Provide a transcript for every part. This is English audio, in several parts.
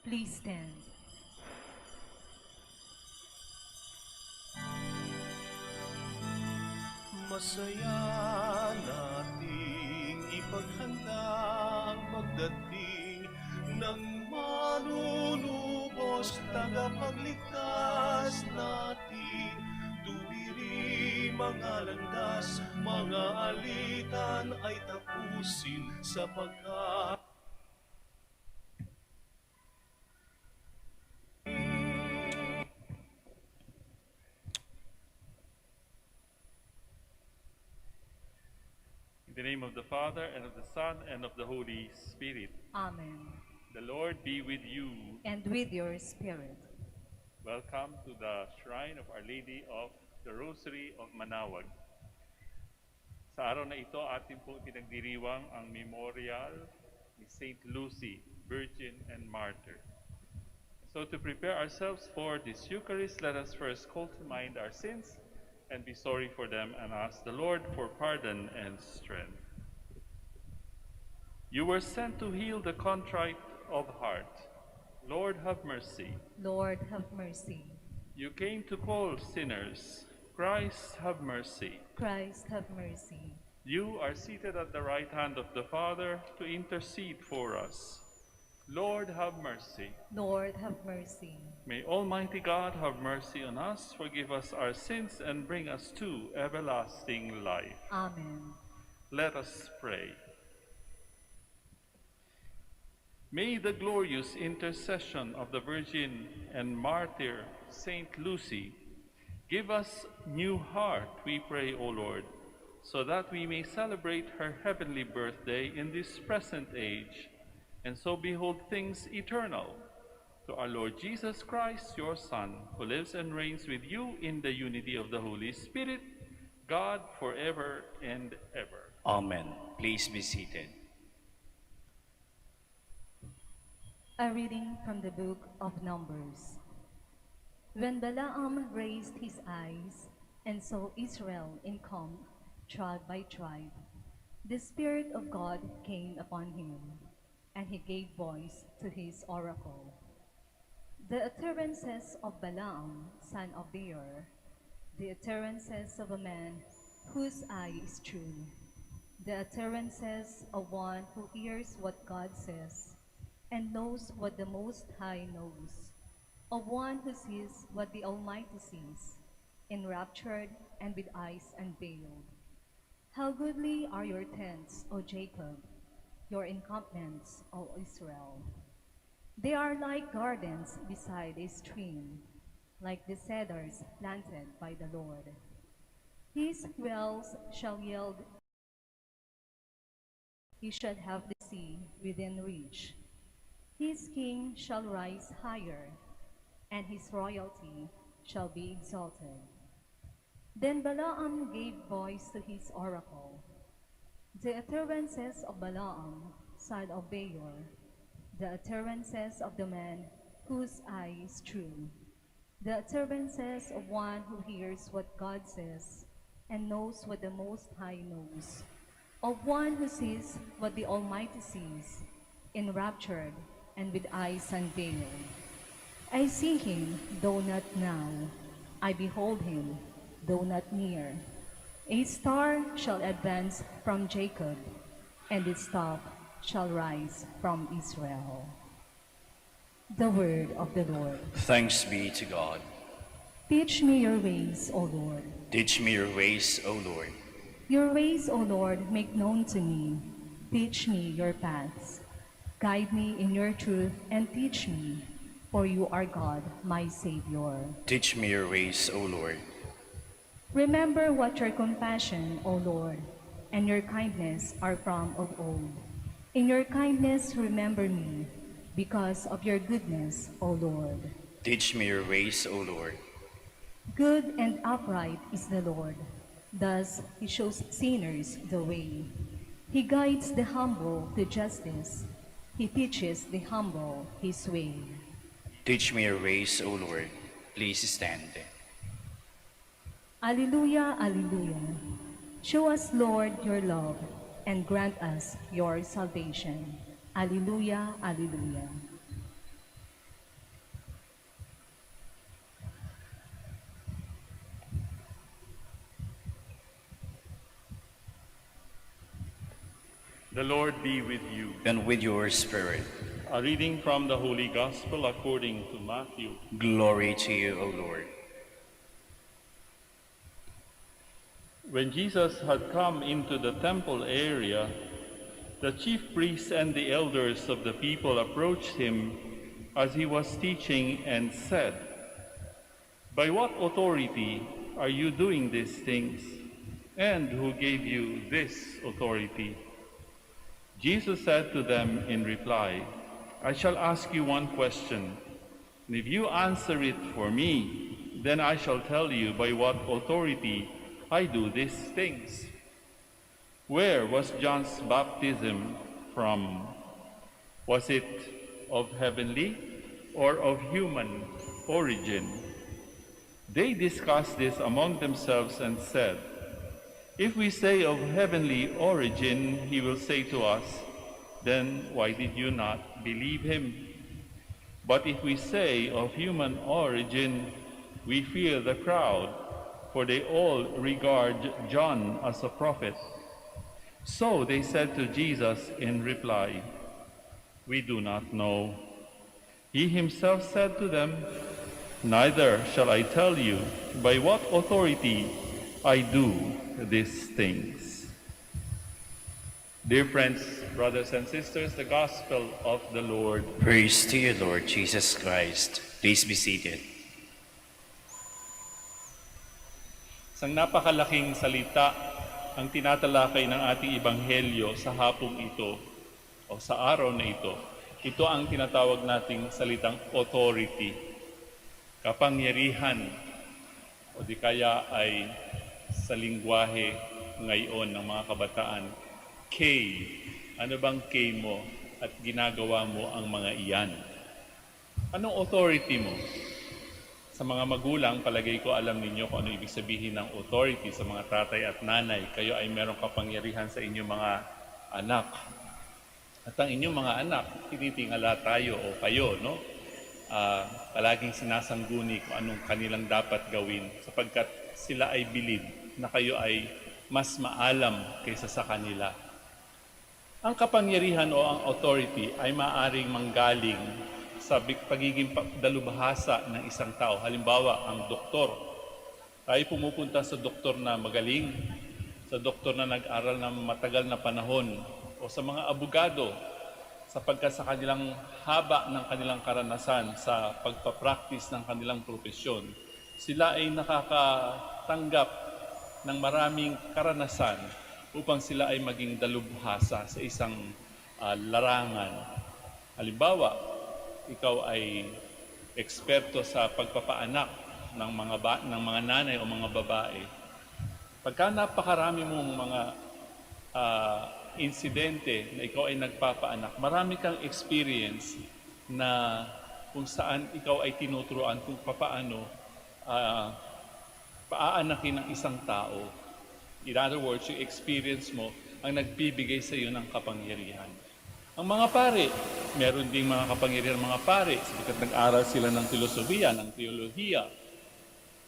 Please stand. Masaya nating ipaghanda ang pagdating ng manunubos, tagapagligtas natin. Tuwiri mga landas, mga alitan ay tapusin sapagkat In the name of the Father, and of the Son, and of the Holy Spirit. Amen. The Lord be with you. And with your spirit. Welcome to the Shrine of Our Lady of the Rosary of Manaoag. Sa araw na ito, atin po pinagdiriwang ang memorial ni Saint Lucy, Virgin and Martyr. So to prepare ourselves for this Eucharist, let us first call to mind our sins and be sorry for them and ask the Lord for pardon and strength. You were sent to heal the contrite of heart. Lord, have mercy. Lord, have mercy. You came to call sinners. Christ, have mercy. Christ, have mercy. You are seated at the right hand of the Father to intercede for us. Lord, have mercy. Lord, have mercy. May Almighty God have mercy on us, forgive us our sins, and bring us to everlasting life. Amen. Let us pray. May the glorious intercession of the Virgin and Martyr Saint Lucy give us new heart, we pray, O Lord, so that we may celebrate her heavenly birthday in this present age, and so behold things eternal. To our Lord Jesus Christ, your Son, who lives and reigns with you in the unity of the Holy Spirit, God forever and ever. Amen. Please be seated. A reading from the book of Numbers. When Balaam raised his eyes and saw Israel encamped tribe by tribe, the Spirit of God came upon him, and he gave voice to his oracle. The utterances of Balaam, son of Beor, the utterances of a man whose eye is true, the utterances of one who hears what God says and knows what the Most High knows, of one who sees what the Almighty sees, enraptured and with eyes unveiled. How goodly are your tents, O Jacob, your encampments, O Israel. They are like gardens beside a stream, like the cedars planted by the Lord. His wells shall yield. He shall have the sea within reach. His king shall rise higher, and his royalty shall be exalted. Then Balaam gave voice to his oracle. The utterances of Balaam, son of Beor, the utterances of the man whose eye is true, the utterances of one who hears what God says and knows what the Most High knows, of one who sees what the Almighty sees, enraptured and with eyes unveiled. I see him, though not now. I behold him, though not near. A star shall advance from Jacob, and its top shall rise from Israel. The word of the Lord. Thanks be to God. Teach me your ways, O Lord. Teach me your ways, O Lord. Your ways, O Lord, make known to me. Teach me your paths. Guide me in your truth and teach me, for you are God, my Savior. Teach me your ways, O Lord. Remember what your compassion, O Lord, and your kindness are from of old. In your kindness remember me, because of your goodness, O Lord. Teach me your ways, O Lord. Good and upright is the Lord. Thus he shows sinners the way. He guides the humble to justice. He teaches the humble his way. Teach me your ways, O Lord. Please stand. Alleluia, alleluia. Show us, Lord, your love, and grant us your salvation. Alleluia, alleluia. The Lord be with you. And with your spirit. A reading from the Holy Gospel according to Matthew. Glory to you, O Lord. When Jesus had come into the temple area, the chief priests and the elders of the people approached him as he was teaching and said, "By what authority are you doing these things? And who gave you this authority?" Jesus said to them in reply, "I shall ask you one question, and if you answer it for me, then I shall tell you by what authority I do these things. Where was John's baptism from? Was it of heavenly or of human origin?" They discussed this among themselves and said, "If we say of heavenly origin, he will say to us, 'Then why did you not believe him?' But if we say of human origin, we fear the crowd, for they all regard John as a prophet." So they said to Jesus in reply, "We do not know." He himself said to them, "Neither shall I tell you by what authority I do these things." Dear friends, brothers and sisters, the Gospel of the Lord. Praise to you, Lord Jesus Christ. Please be seated. Isang napakalaking salita ang tinatalakay ng ating Ebanghelyo sa hapong ito o sa araw na ito. Ito ang tinatawag nating salitang authority, kapangyarihan, o di kaya ay sa lingwahe ngayon ng mga kabataan, K. Ano bang K mo at ginagawa mo ang mga iyan? Anong authority mo? Sa mga magulang, palagay ko alam ninyo kung ano ibig sabihin ng authority sa mga tatay at nanay. Kayo ay merong kapangyarihan sa inyong mga anak. At ang inyong mga anak, tinitingala tayo o kayo, no? Palaging sinasangguni kung anong kanilang dapat gawin sapagkat sila ay bilib na kayo ay mas maalam kaysa sa kanila. Ang kapangyarihan o ang authority ay maaaring manggaling sa pagiging dalubhasa ng isang tao. Halimbawa, ang doktor. Tayo pumupunta sa doktor na magaling, sa doktor na nag-aral ng matagal na panahon, o sa mga abogado, sapagkat sa kanilang haba ng kanilang karanasan sa pagpapractice ng kanilang profesyon, sila ay nakakatanggap ng maraming karanasan upang sila ay maging dalubhasa sa isang larangan. Halimbawa, ikaw ay eksperto sa pagpapaanak ng mga nanay o mga babae. Pagka napakarami mong mga insidente na ikaw ay nagpapaanak, marami kang experience na kung saan ikaw ay tinuturuan kung paano paaanakin ng isang tao. In other words, yung experience mo ang nagbibigay sa iyo ng kapangyarihan. Ang mga pare, meron ding mga kapangyarihan mga pare, sapagkat nag-aral sila ng filosofiya, ng teolohiya,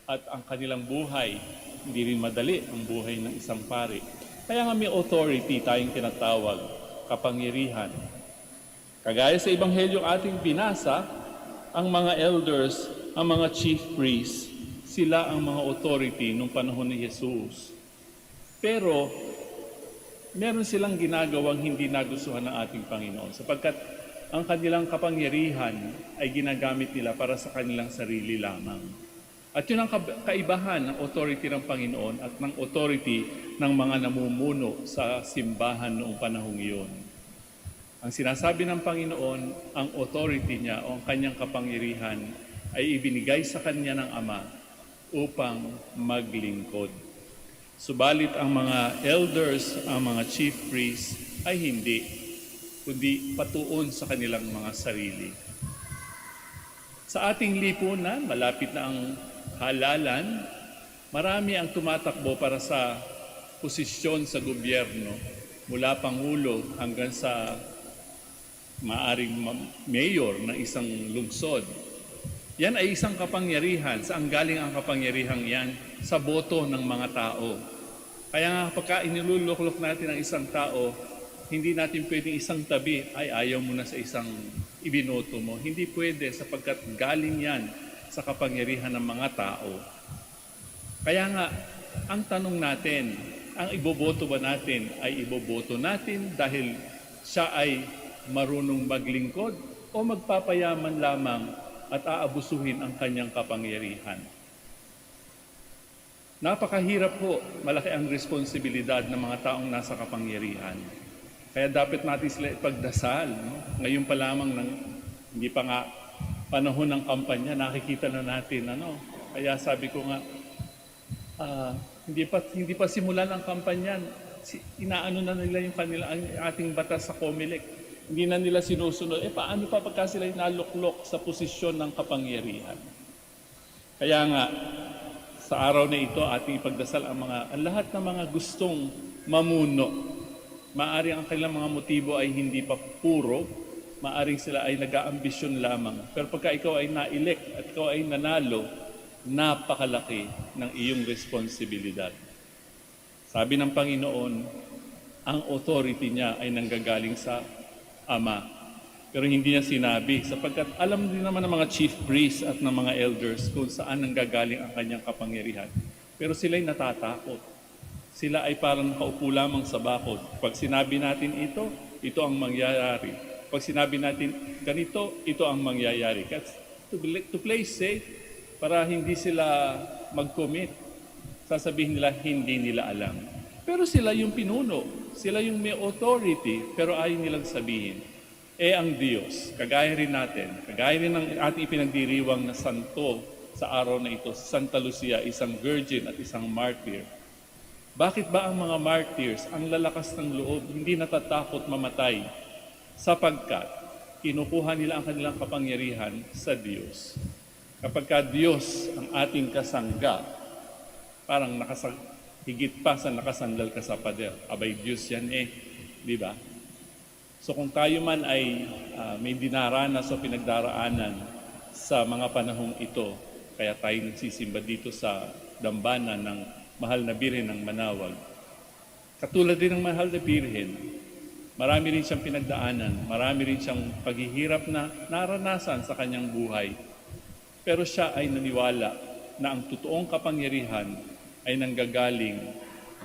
at ang kanilang buhay, hindi rin madali ang buhay ng isang pare. Kaya nga may authority tayong tinatawag, kapangyarihan. Kagaya sa Ebanghelyo ating binasa, ang mga elders, ang mga chief priests, sila ang mga authority nung panahon ni Jesus. Pero, meron silang ginagawang hindi nagustuhan ng ating Panginoon sapagkat ang kanilang kapangyarihan ay ginagamit nila para sa kanilang sarili lamang. At yun ang kaibahan ng authority ng Panginoon at ng authority ng mga namumuno sa simbahan noong panahong iyon. Ang sinasabi ng Panginoon, ang authority niya o ang kanyang kapangyarihan ay ibinigay sa kanya ng Ama upang maglingkod. Subalit ang mga elders, ang mga chief priests ay hindi, kundi patuon sa kanilang mga sarili. Sa ating lipunan, malapit na ang halalan, marami ang tumatakbo para sa posisyon sa gobyerno, mula Pangulo hanggang sa maaring mayor ng isang lungsod. Yan ay isang kapangyarihan. Saan galing ang kapangyarihang yan? Sa boto ng mga tao. Kaya nga pagka iniluluklok natin ang isang tao, Hindi natin pwedeng isang tabi, ay ayaw mo na sa isang ibinoto mo. Hindi pwede sapagkat galing yan sa kapangyarihan ng mga tao. Kaya nga, ang tanong natin, ang iboboto ba natin ay iboboto natin dahil siya ay marunong maglingkod o magpapayaman lamang at aabusuhin ang kanyang kapangyarihan? Napakahirap po, malaki ang responsibilidad ng mga taong nasa kapangyarihan. Kaya dapat natin sila ipagdasal. No? Ngayon pa lamang, hindi pa nga panahon ng kampanya, nakikita na natin. Kaya sabi ko nga, hindi pa simulan ang kampanya. Inaano na nila yung ang ating batas sa COMELEC. Hindi na nila sinusunod. Paano pa pagka sila naluklok sa posisyon ng kapangyarihan? Kaya nga, sa araw na ito, ating ipagdasal ang lahat ng mga gustong mamuno. Maaring ang kanilang mga motibo ay hindi pa puro, maaring sila ay nag-aambisyon lamang. Pero pagka ikaw ay na-elect at ikaw ay nanalo, napakalaki ng iyong responsibilidad. Sabi ng Panginoon, ang authority niya ay nanggagaling sa Ama. Pero hindi niya sinabi, sapagkat alam din naman ng mga chief priests at ng mga elders kung saan nanggagaling ang kanyang kapangyarihan. Pero sila'y natatakot. Sila ay parang nakaupo lamang sa bakod. Pag sinabi natin ito ang mangyayari. Pag sinabi natin ganito, ito ang mangyayari. To play safe, para hindi sila mag-commit. Sasabihin nila, hindi nila alam. Pero sila yung pinuno. Sila yung may authority, pero ayaw nilang sabihin. Ang Diyos, kagaya rin natin, kagaya rin ng ating ipinagdiriwang na santo sa araw na ito, Santa Lucia, isang virgin at isang martyr. Bakit ba ang mga martyrs, ang lalakas ng loob, hindi natatakot mamatay? Sapagkat kinukuha nila ang kanilang kapangyarihan sa Diyos. Kapag ka Diyos ang ating kasangga, parang higit pa sa nakasandal ka sa pader. Abay, Diyos yan di ba? So kung tayo man ay may dinaranas o pinagdaraanan sa mga panahong ito, kaya tayo nagsisimba dito sa dambana ng Mahal na Birhen ng Manaoag. Katulad din ng Mahal na Birhen, marami rin siyang pinagdaanan, marami rin siyang paghihirap na naranasan sa kanyang buhay. Pero siya ay naniwala na ang totoong kapangyarihan ay nanggagaling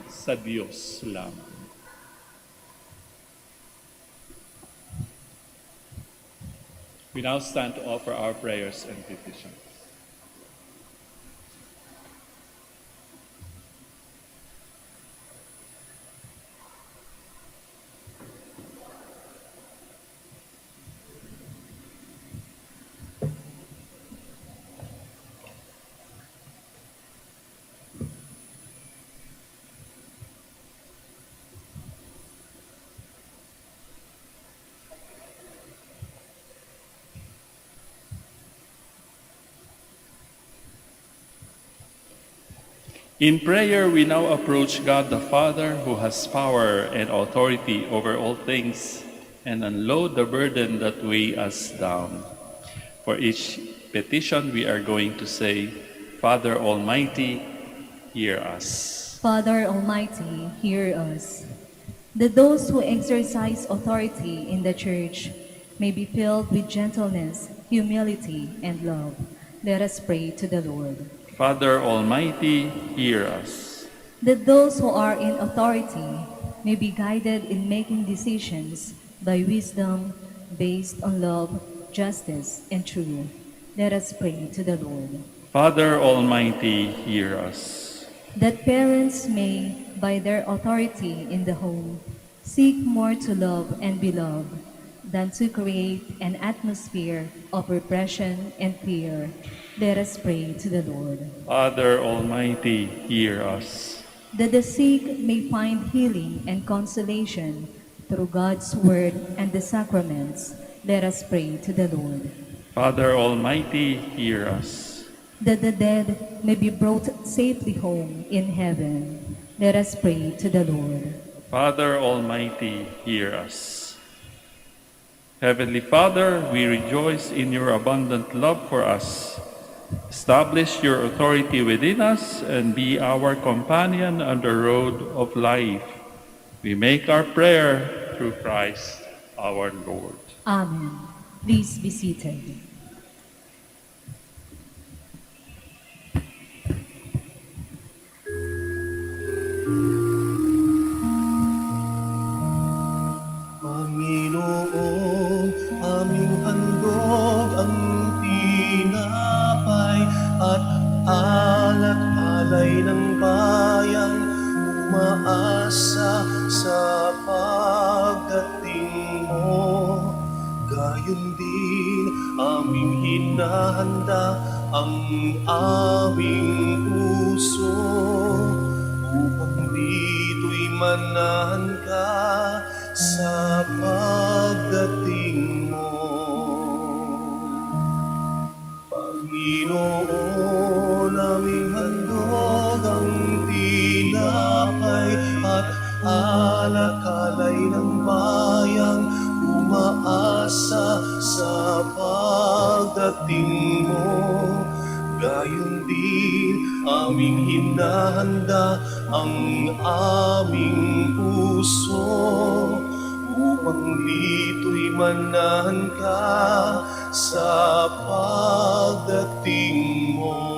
sa Diyos lamang. We now stand to offer our prayers and petitions. In prayer, we now approach God the Father, who has power and authority over all things, and unload the burden that weigh us down. For each petition, we are going to say, Father Almighty, hear us. Father Almighty, hear us. That those who exercise authority in the Church may be filled with gentleness, humility, and love. Let us pray to the Lord. Father Almighty, hear us. That those who are in authority may be guided in making decisions by wisdom based on love, justice, and truth. Let us pray to the Lord. Father Almighty, hear us. That parents may, by their authority in the home, seek more to love and be loved than to create an atmosphere of repression and fear. Let us pray to the Lord. Father Almighty, hear us. That the sick may find healing and consolation through God's word and the sacraments. Let us pray to the Lord. Father Almighty, hear us. That the dead may be brought safely home in heaven. Let us pray to the Lord. Father Almighty, hear us. Heavenly Father, we rejoice in your abundant love for us. Establish your authority within us and be our companion on the road of life. We make our prayer through Christ our Lord. Amen. Please be seated. Panginoon, aming handog ang tinapay at alat alay ng bayang umaasa sa pagdating mo. Gayon din aming hinahanda ang aming puso upang dito'y manahan ka sa pagdating mo. Panginoon, aming handog ang tinapay at alakalay ng bayang umaasa sa pagdating mo. Gayon din aming hinahanda ang aming puso upang dito'y manahan ka sa pagdating mo.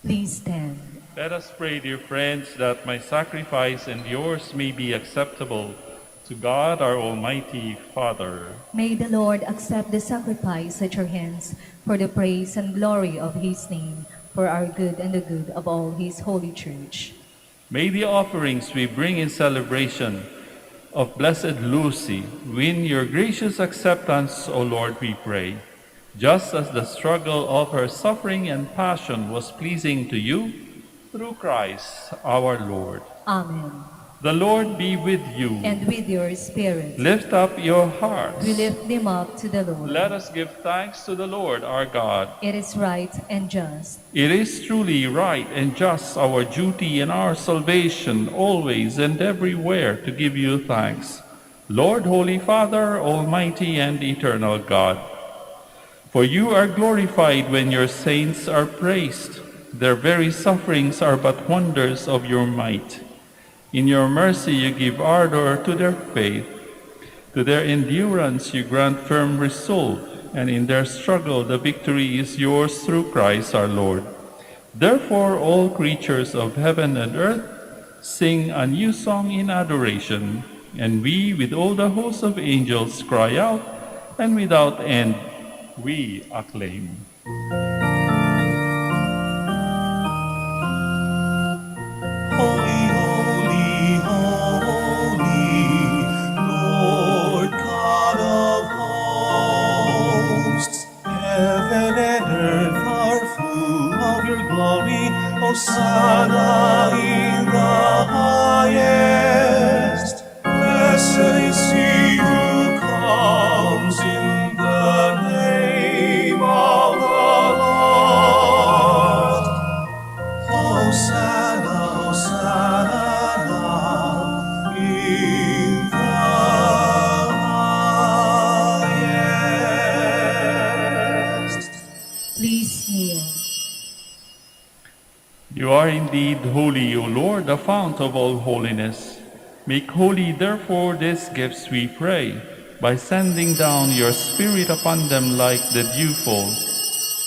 Please stand. Let us pray, dear friends, that my sacrifice and yours may be acceptable to God our Almighty Father. May the Lord accept the sacrifice at your hands for the praise and glory of his name, for our good and the good of all his holy church. May the offerings we bring in celebration of Blessed Lucy win your gracious acceptance, O Lord, we pray. Just as the struggle of her suffering and passion was pleasing to you, through Christ our Lord. Amen. The Lord be with you. And with your spirit. Lift up your hearts. We lift them up to the Lord. Let us give thanks to the Lord our God. It is right and just. It is truly right and just, our duty and our salvation, always and everywhere to give you thanks, Lord, Holy Father, Almighty and eternal God. For you are glorified when your saints are praised. Their very sufferings are but wonders of your might. In your mercy you give ardor to their faith. To their endurance you grant firm resolve, and in their struggle the victory is yours through Christ our Lord. Therefore all creatures of heaven and earth sing a new song in adoration, and we with all the hosts of angels cry out, and without end we acclaim. Holy, holy, holy, Lord God of hosts. Heaven and earth are full of your glory. Hosanna in the highest. Blessed is he who comes in the name of the Lord. Hosanna, Hosanna in the highest. Please kneel. You are indeed holy, O Lord, the fount of all holiness. Make holy, therefore, these gifts, we pray, by sending down your Spirit upon them like the dewfall,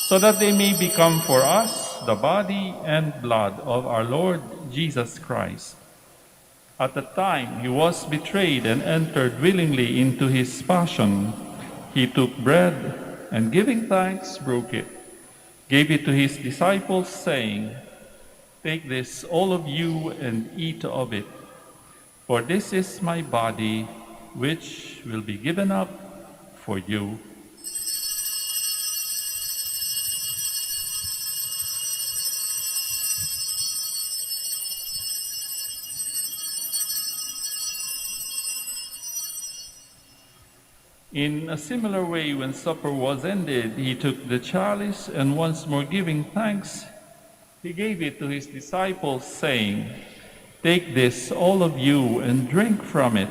so that they may become for us the body and blood of our Lord Jesus Christ. At the time he was betrayed and entered willingly into his passion, he took bread and giving thanks, broke it, gave it to his disciples, saying, "Take this, all of you, and eat of it, for this is my body, which will be given up for you." In a similar way, when supper was ended, he took the chalice, and once more giving thanks, he gave it to his disciples, saying, "Take this, all of you, and drink from it,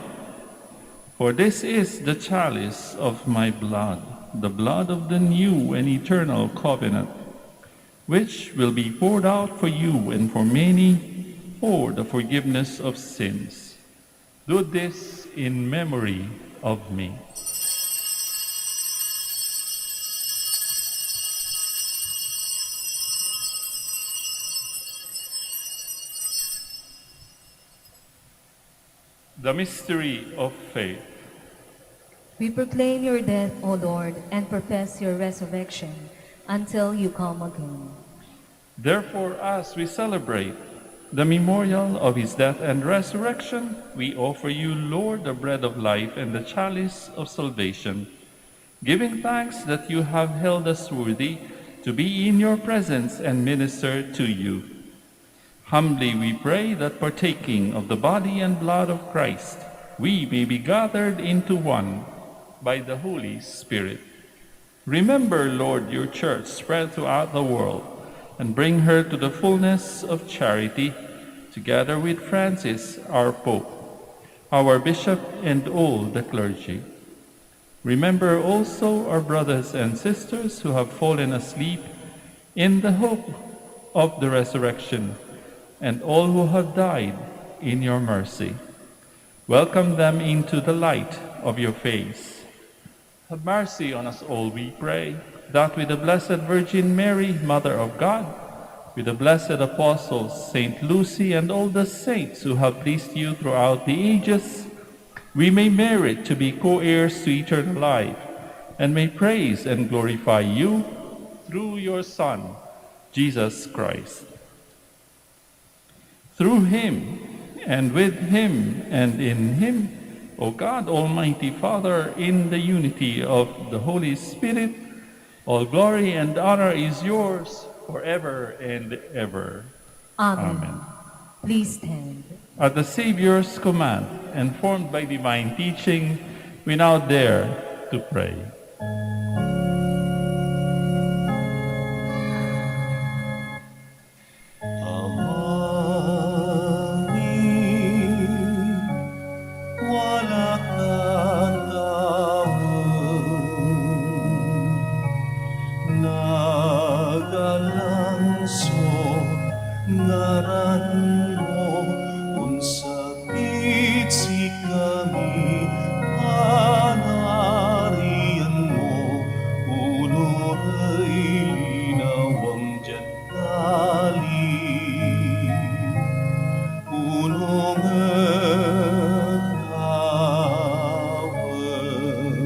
for this is the chalice of my blood, the blood of the new and eternal covenant, which will be poured out for you and for many for the forgiveness of sins. Do this in memory of me. The mystery of faith. We proclaim your death, O Lord, and profess your resurrection until you come again. Therefore, as we celebrate the memorial of his death and resurrection, we offer you, Lord, the bread of life and the chalice of salvation, giving thanks that you have held us worthy to be in your presence and minister to you. Humbly we pray that partaking of the body and blood of Christ, we may be gathered into one by the Holy Spirit. Remember, Lord, your church spread throughout the world, and bring her to the fullness of charity, together with Francis, our Pope, our Bishop, and all the clergy. Remember also our brothers and sisters who have fallen asleep in the hope of the resurrection, and all who have died in your mercy. Welcome them into the light of your face. Have mercy on us all, we pray, that with the Blessed Virgin Mary, Mother of God, with the blessed apostles, Saint Lucy, and all the saints who have pleased you throughout the ages, we may merit to be co-heirs to eternal life, and may praise and glorify you through your Son, Jesus Christ. Through him, and with him, and in him, O God, Almighty Father, in the unity of the Holy Spirit, all glory and honor is yours forever and ever. Amen. Amen. Please stand. At the Savior's command, and formed by divine teaching, we now dare to pray. Wala kang gawin, nagalangso ngaran mo, unsakit si kami, panarian mo, ulo ay linawang jadali. Ulungan awan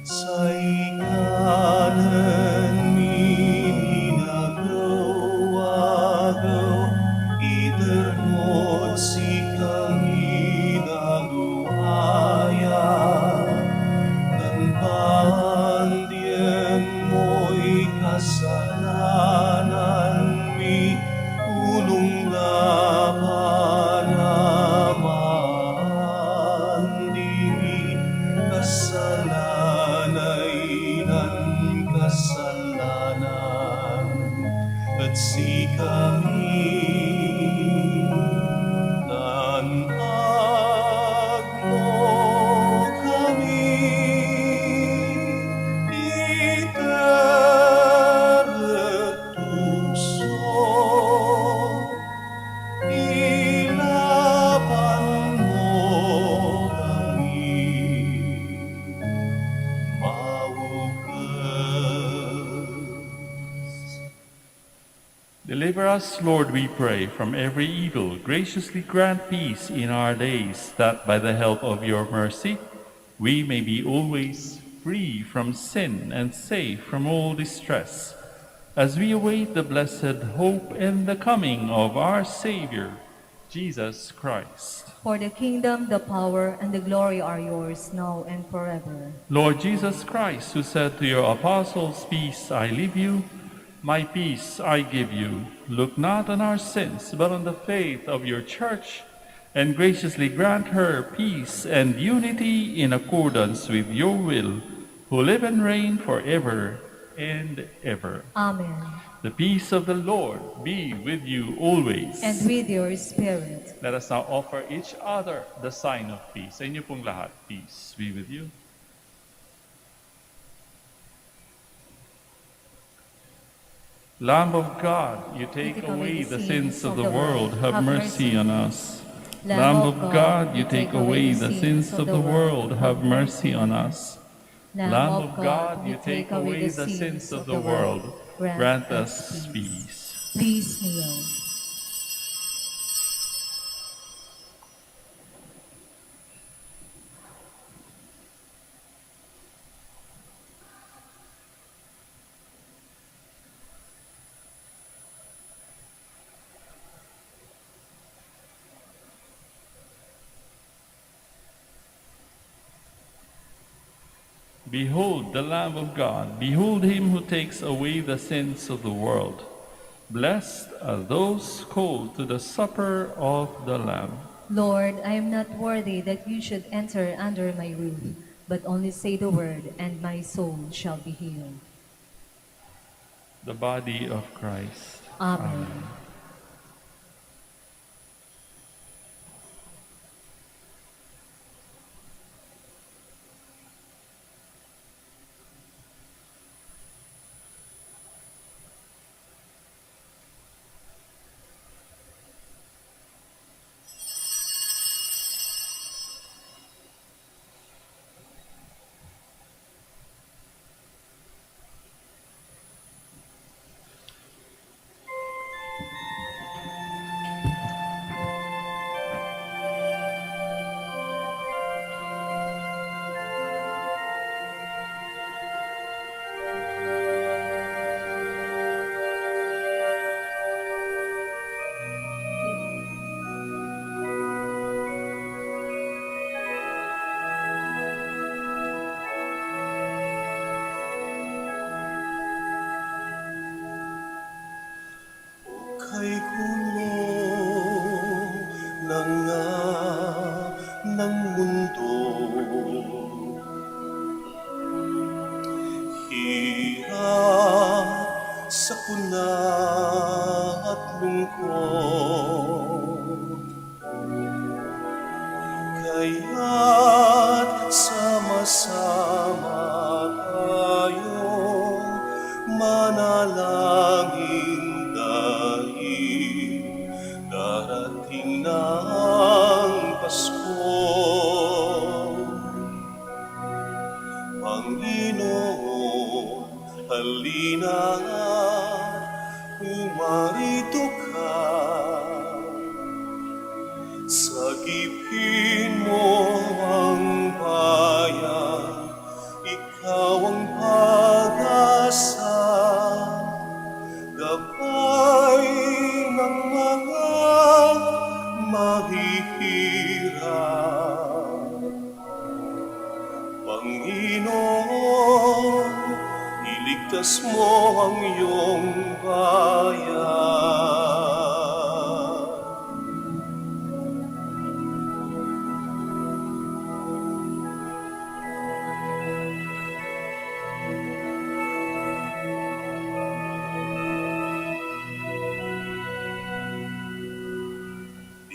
sa ikanan minagaw-agaw, itermod si kami naguhaya, nan pandian mo'y kasalanan mi, ulong na panaman diri, kasalanay nan kasalanan, at si kami nan agno kami iteretuso, ilaban mo kami maugas. Deliver us, Lord, we pray, from every evil. Graciously grant peace in our days, that by the help of your mercy we may be always free from sin and safe from all distress, as we await the blessed hope and the coming of our Savior, Jesus Christ. For the kingdom, the power, and the glory are yours, now and forever. Lord Jesus Christ, who said to your apostles, "Peace I leave you, my peace I give you," look not on our sins, but on the faith of your church, and graciously grant her peace and unity in accordance with your will, who live and reign forever and ever. Amen. The peace of the Lord be with you always. And with your spirit. Let us now offer each other the sign of peace. Sa inyo pong lahat, peace be with you. Lamb of God, you take away the sins of the world, have mercy on us. Lamb of God, you take away the sins of the world, have mercy on us. Lamb of God, you take away the sins of the world, grant us peace. Please kneel. Behold the Lamb of God, behold him who takes away the sins of the world. Blessed are those called to the supper of the Lamb. Lord, I am not worthy that you should enter under my roof, but only say the word, and my soul shall be healed. The body of Christ. Amen. Kay gulo na nga ng mundo, hirap, sakuna at lungkot, kaya't sama-sama tayong manalangin dahil darating na ang Pasko. Panginoon, halina't humarito ka. Sagipin mo ang bayan, ikaw ang pag-asa, gabay ng mga mahihirap. Panginoon, iligtas mo ang iyong bayan.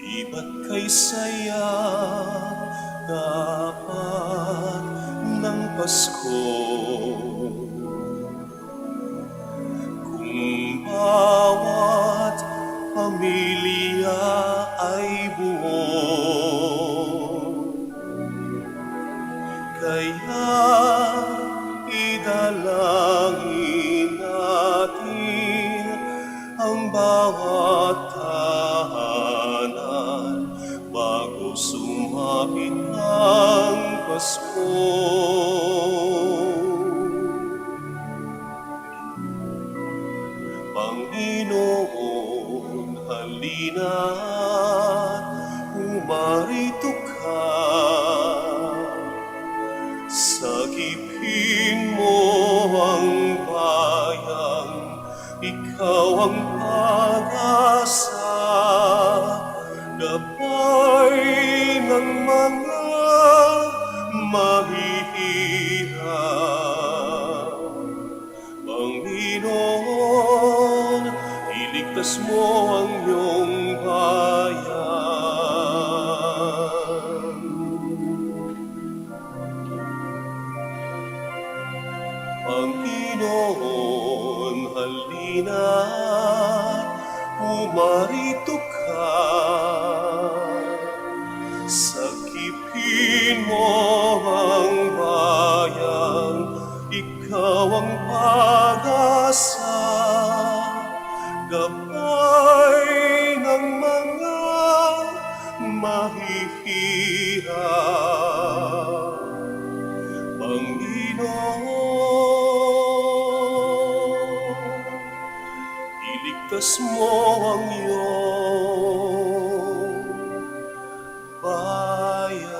Di ba't kay saya dapat ng Pasko kung bawat pamilya ay buo? Kaya idalangin natin ang bawat tahanan bago sumapit ang Pasko. Panginoon, halina't humarito ka. Sagipin mo ang bayan, ikaw ang pag-asa, gabay ng mga mahihirap. Panginoon, iligtas mo ang iyong bayan. Panginoon, halina, umarito ka. Sakipin mo ang bayan, ikaw ang pag-asa. Gabay ng mga mahihirap. Panginoon, iligtas mo ang iyong bayan.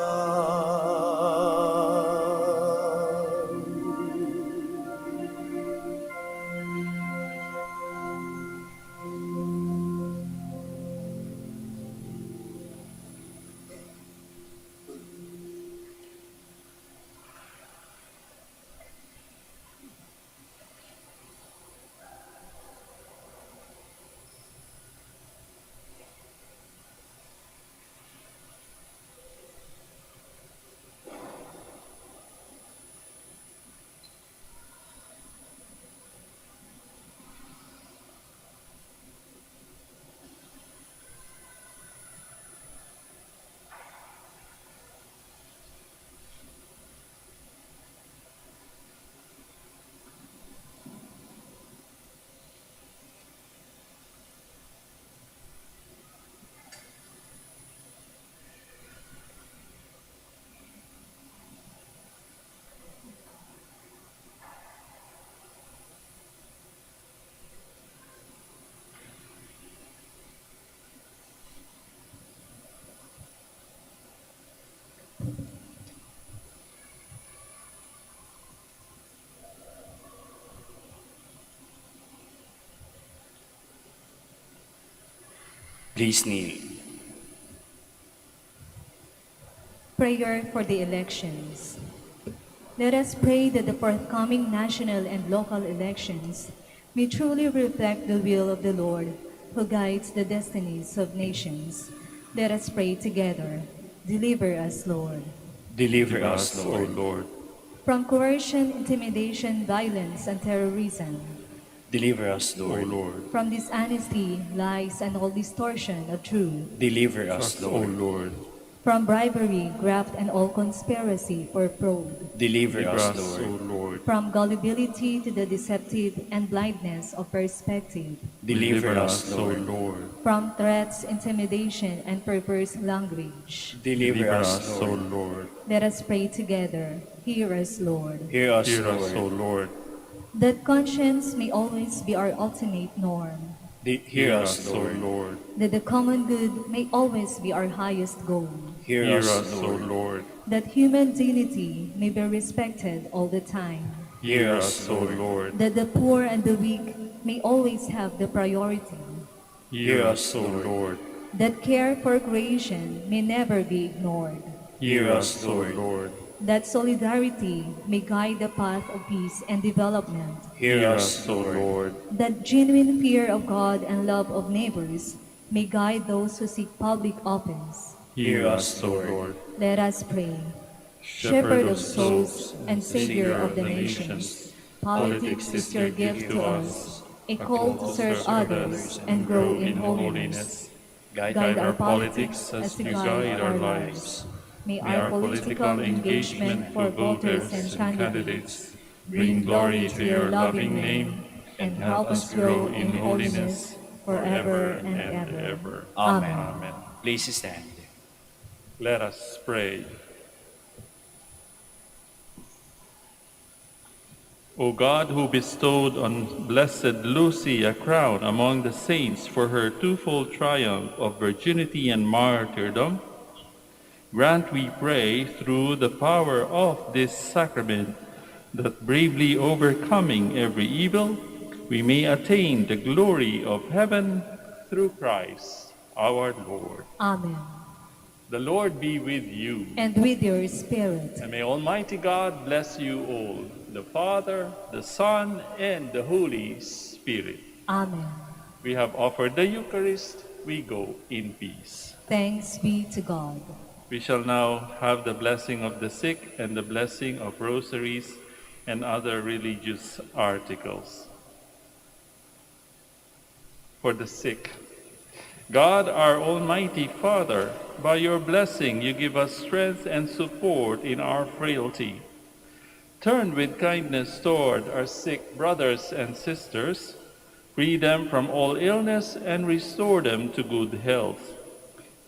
Please kneel. Prayer for the elections. Let us pray that the forthcoming national and local elections may truly reflect the will of the Lord, who guides the destinies of nations. Let us pray together. Deliver us, Lord. Deliver Give us, O Lord. Lord. From coercion, intimidation, violence, and terrorism. Deliver us, O Lord. Lord. From dishonesty, lies, and all distortion of truth. Deliver us, Us, O Lord. Lord. From bribery, graft, and all conspiracy for fraud. Deliver Deliver us, us, O Lord. Lord. From gullibility to the deceptive and blindness of perspective. Deliver us, O Lord. Lord. From threats, intimidation, and perverse language. Deliver us, O Lord. Lord. Let us pray together. Hear us, Lord. Hear us, Hear us, O Lord. Lord. That conscience may always be our ultimate norm. Hear us, O Lord. Lord. That the common good may always be our highest goal. Hear Hear us, us, O Lord. Lord. That human dignity may be respected all the time. Hear us, O Lord. That the poor and the weak may always have the priority. Hear us, O Lord. That care for creation may never be ignored. Hear us, O Lord. That solidarity may guide the path of peace and development. Hear us, O Lord. That genuine fear of God and love of neighbors may guide those who seek public office. Hear us, O Lord. Let us pray. Shepherd of souls and Savior of the nations, politics is your gift to us, a call to serve others and grow in holiness. Guide our politics as you guide our lives. May our political engagement for voters and candidates bring glory to your loving name and help us grow in holiness forever and ever. Amen. Amen. Please stand. Let us pray. O God, who bestowed on Blessed Lucy a crown among the saints for her twofold triumph of virginity and martyrdom, grant, we pray, through the power of this sacrament, that bravely overcoming every evil, we may attain the glory of heaven through Christ our Lord. Amen. The Lord be with you. And with your spirit. And may Almighty God bless you all, the Father, the Son, and the Holy Spirit. Amen. We have offered the Eucharist. We go in peace. Thanks be to God. We shall now have the blessing of the sick and the blessing of rosaries and other religious articles. for the sick. God, our Almighty Father, by your blessing you give us strength and support in our frailty. Turn with kindness toward our sick brothers and sisters, free them from all illness and restore them to good health.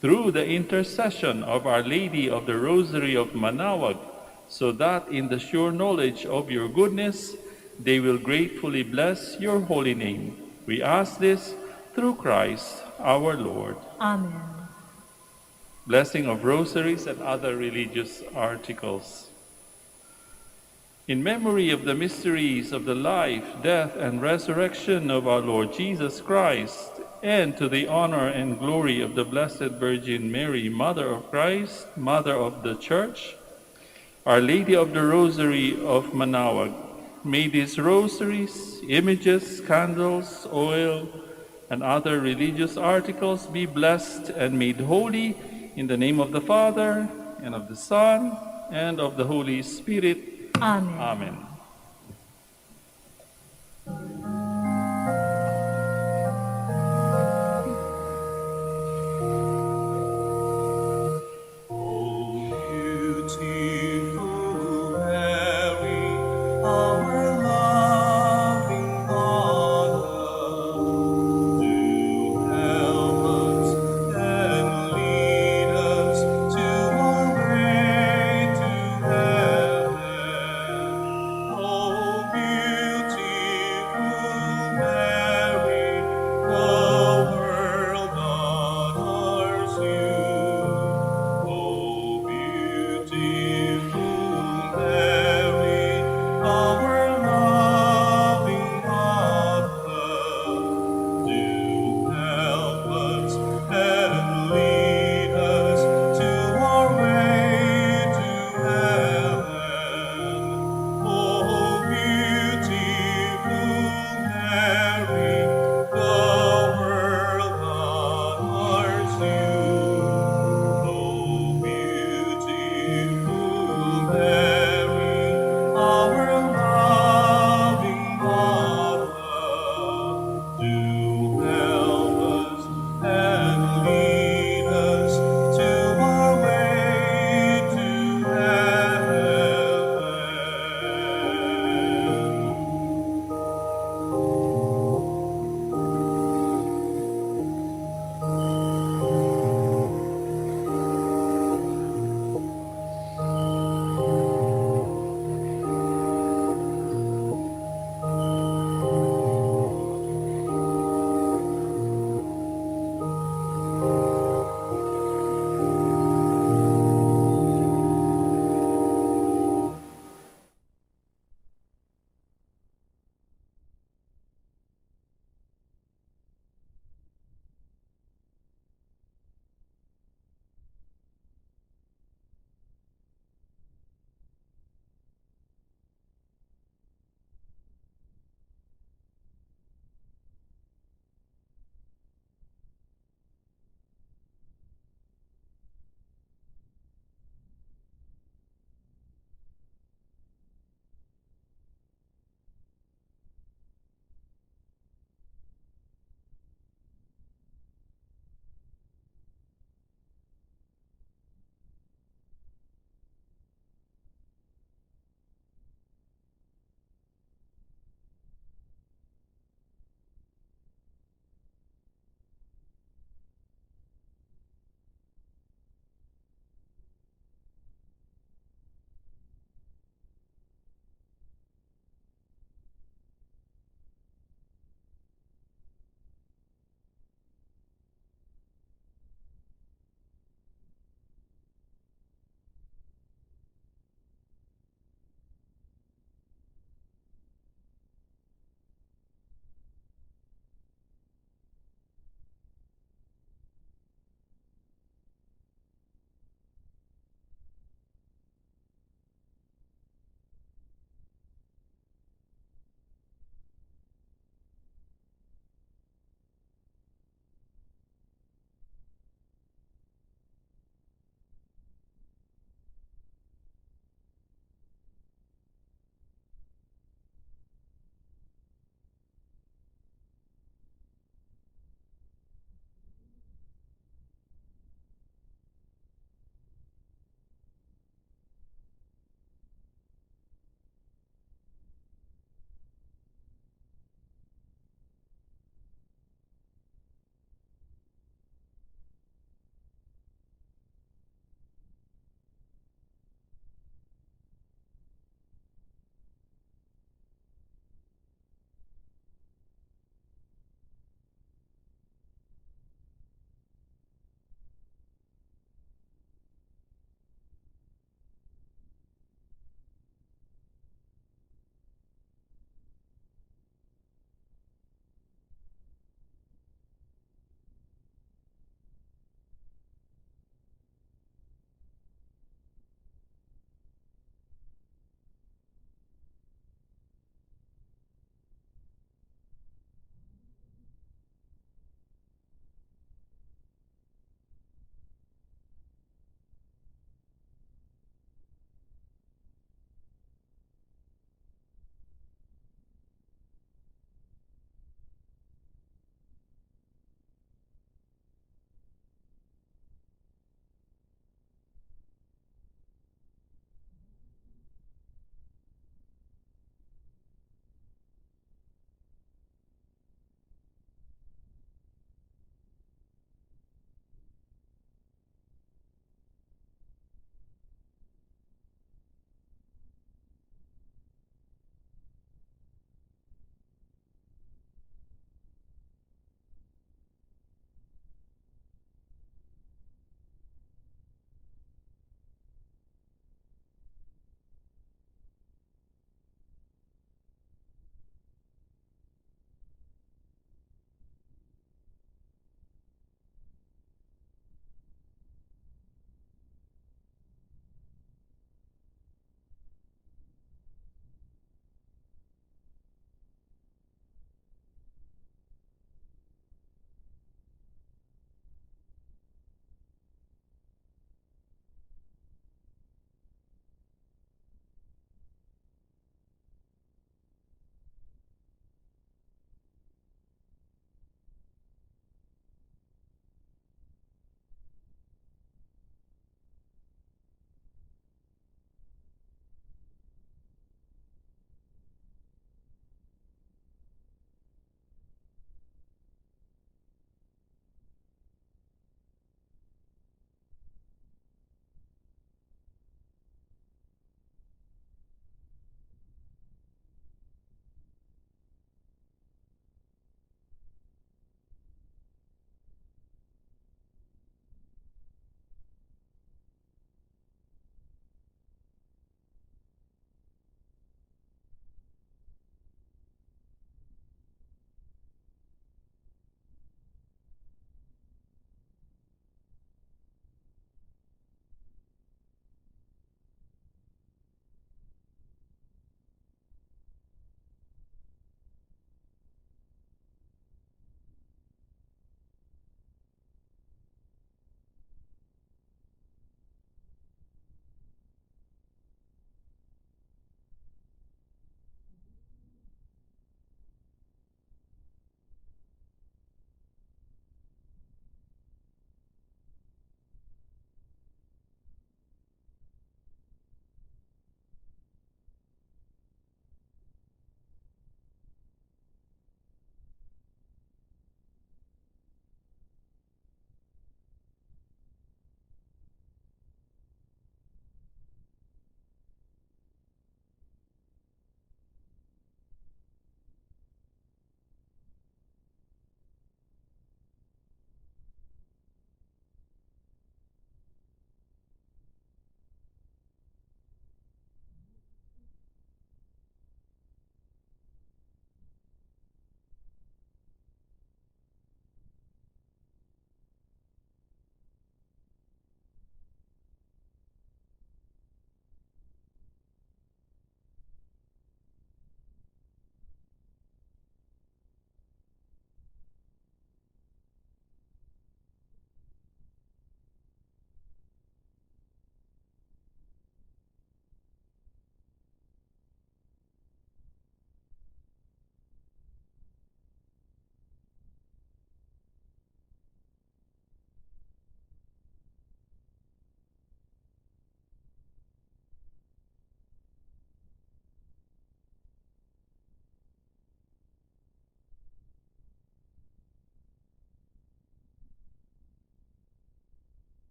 Through the intercession of Our Lady of the Rosary of Manaoag, so that in the sure knowledge of your goodness they will gratefully bless your holy name. We ask this through Christ our Lord. Amen. Blessing of rosaries and other religious articles. In memory of the mysteries of the life, death, and resurrection of our Lord Jesus Christ, and to the honor and glory of the Blessed Virgin Mary, Mother of Christ, Mother of the Church, Our Lady of the Rosary of Manaoag, may these rosaries, images, candles, oil, and other religious articles be blessed and made holy in the name of the Father, and of the Son, and of the Holy Spirit. Amen. Amen.